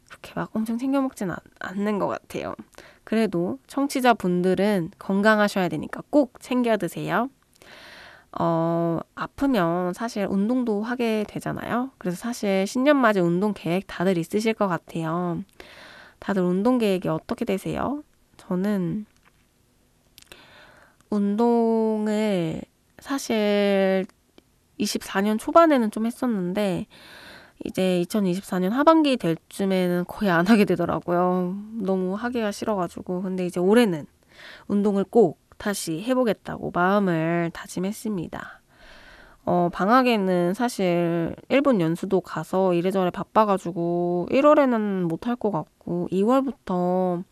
그렇게 막 엄청 챙겨 먹진 않는 것 같아요. 그래도 청취자분들은 건강하셔야 되니까 꼭 챙겨 드세요. 아프면 사실 운동도 하게 되잖아요. 그래서 사실 신년맞이 운동 계획 다들 있으실 것 같아요. 다들 운동 계획이 어떻게 되세요? 저는 운동을 사실 24년 초반에는 좀 했었는데 이제 2024년 하반기 될 쯤에는 거의 안 하게 되더라고요. 너무 하기가 싫어가지고. 근데 이제 올해는 운동을 꼭 다시 해보겠다고 마음을 다짐했습니다. 방학에는 사실 일본 연수도 가서 이래저래 바빠가지고 1월에는 못할 것 같고 2월부터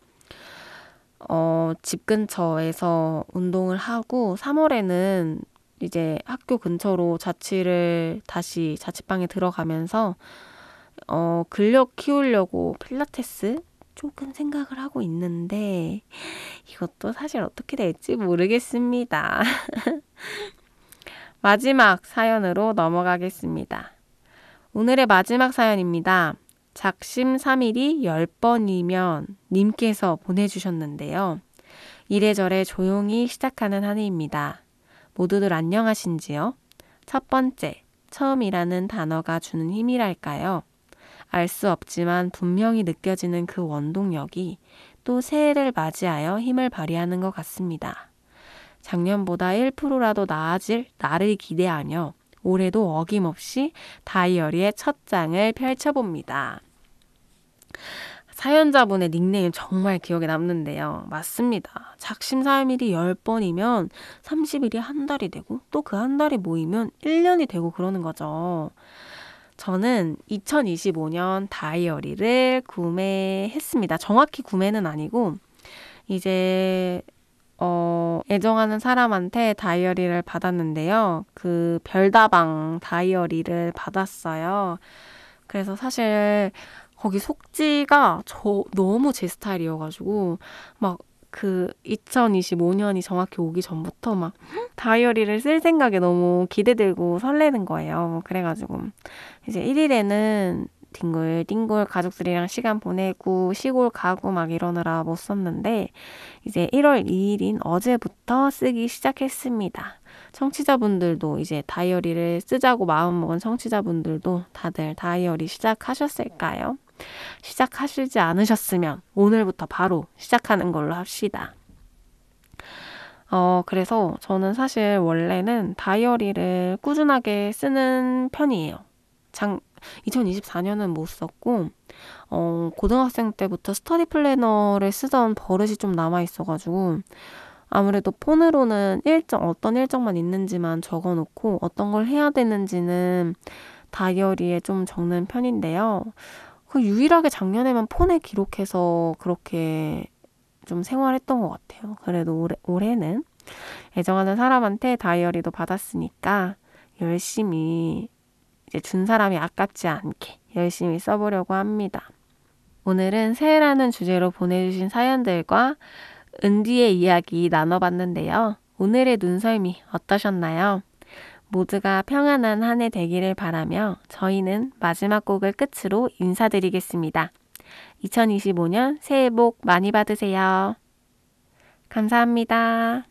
집 근처에서 운동을 하고 3월에는 이제 학교 근처로 자취방에 들어가면서 근력 키우려고 필라테스 조금 생각을 하고 있는데 이것도 사실 어떻게 될지 모르겠습니다. 마지막 사연으로 넘어가겠습니다. 오늘의 마지막 사연입니다. 작심삼일이 10번이면 님께서 보내주셨는데요. 이래저래 조용히 시작하는 한 해입니다. 모두들 안녕하신지요? 첫 번째, 처음이라는 단어가 주는 힘이랄까요? 알 수 없지만 분명히 느껴지는 그 원동력이 또 새해를 맞이하여 힘을 발휘하는 것 같습니다. 작년보다 1%라도 나아질 나를 기대하며 올해도 어김없이 다이어리의 첫 장을 펼쳐봅니다. 사연자분의 닉네임 정말 기억에 남는데요. 맞습니다. 작심삼일이 10번이면 30일이 한 달이 되고 또 그 한 달이 모이면 1년이 되고 그러는 거죠. 저는 2025년 다이어리를 구매했습니다. 정확히 구매는 아니고 이제 애정하는 사람한테 다이어리를 받았는데요. 그 별다방 다이어리를 받았어요. 그래서 사실 거기 속지가 너무 제 스타일이어가지고 막 그 2025년이 정확히 오기 전부터 막 다이어리를 쓸 생각에 너무 기대되고 설레는 거예요. 그래가지고 이제 1일에는 뒹굴뒹굴 가족들이랑 시간 보내고 시골 가고 막 이러느라 못 썼는데 이제 1월 2일인 어제부터 쓰기 시작했습니다. 청취자분들도 이제 다이어리를 쓰자고 마음먹은 청취자분들도 다들 다이어리 시작하셨을까요? 시작하시지 않으셨으면 오늘부터 바로 시작하는 걸로 합시다. 그래서 저는 사실 원래는 다이어리를 꾸준하게 쓰는 편이에요. 2024년은 못 썼고 고등학생 때부터 스터디 플래너를 쓰던 버릇이 좀 남아있어가지고 아무래도 폰으로는 어떤 일정만 있는지만 적어놓고 어떤 걸 해야 되는지는 다이어리에 좀 적는 편인데요. 유일하게 작년에만 폰에 기록해서 그렇게 좀 생활했던 것 같아요. 그래도 올해는 애정하는 사람한테 다이어리도 받았으니까 열심히 이제 준 사람이 아깝지 않게 열심히 써보려고 합니다. 오늘은 새해라는 주제로 보내주신 사연들과 은디의 이야기 나눠봤는데요. 오늘의 눈썰미 어떠셨나요? 모두가 평안한 한 해 되기를 바라며 저희는 마지막 곡을 끝으로 인사드리겠습니다. 2025년 새해 복 많이 받으세요. 감사합니다.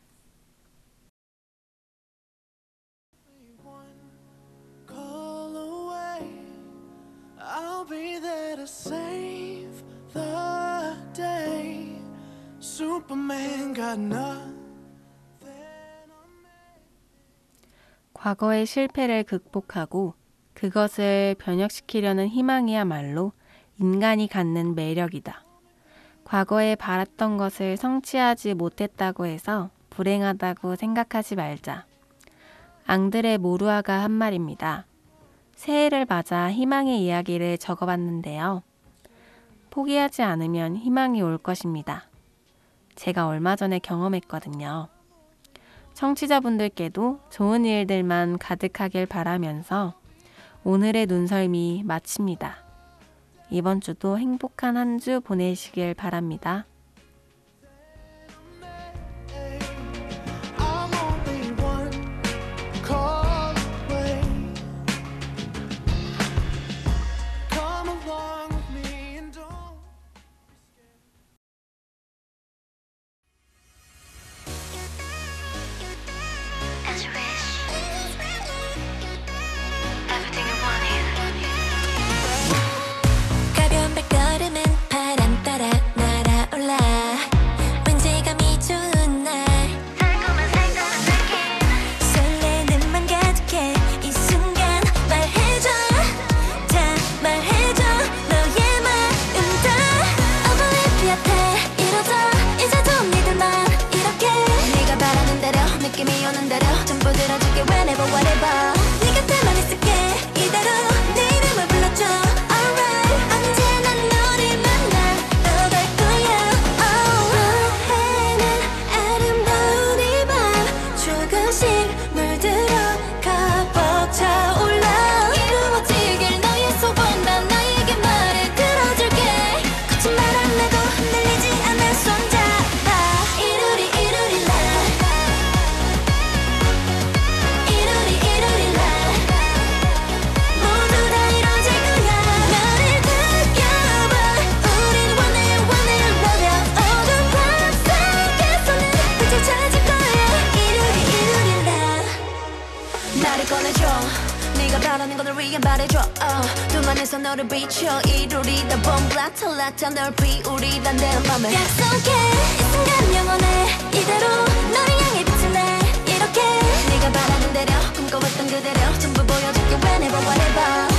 Call away, I'll be there to save the day. Superman got nothing. 과거의 실패를 극복하고 그것을 변혁시키려는 희망이야말로 인간이 갖는 매력이다. 과거에 바랐던 것을 성취하지 못했다고 해서 불행하다고 생각하지 말자. 앙드레 모루아가 한 말입니다. 새해를 맞아 희망의 이야기를 적어봤는데요. 포기하지 않으면 희망이 올 것입니다. 제가 얼마 전에 경험했거든요. 청취자분들께도 좋은 일들만 가득하길 바라면서 오늘의 눈썰미 마칩니다. 이번 주도 행복한 한 주 보내시길 바랍니다. I'm only one call away. Come along with me and don't As you wish. Everything you wanted. 가벼운 발걸음은 바람 따라 날아올라. 왠지감이 좋은 날. 달콤한 느낌. 설레는 맘 가득해 이 순간 말해줘. 다 말해줘 너의 마음 다. 어버이피한테 이뤄져 이제 좀 믿을만 이렇게. 네가 바라는 대로 느낌이 오는 대로 전부 들어줄게 whenever whatever. 네 곁에만 있을게 이대로 내 이름을 불러줘. Alright 언제나 너를 만나 또 갈 거야. 새해는 아름다운 이 밤 조금씩 물들어가 벅차올라. 이루어지길 너의 소원 난 나에게 말해 들어줄게. 거짓말 안 하고 흔들리지 않아 손잡아. 이루리 이루리라. 이루리 이루리라. 모두 다 이루어질 거야. 나를 느껴봐. 우린 원해 loving. 어두운 밤 속에서는 빛을 찾을 거야. 이루리 이루리라. 나를 꺼내줘. 네가 바라는 걸 위해 말해줘. 두만에서 너를 비춰. 이루리다 봄글라탈락타 널 피우리다 내 맘에. 약속해 이 순간 영원해 이대로 너를 향해 빛을 내. 이렇게 네가 바라는 대로 꿈꿔왔던 그대로 전부 보여줄게 whenever whatever.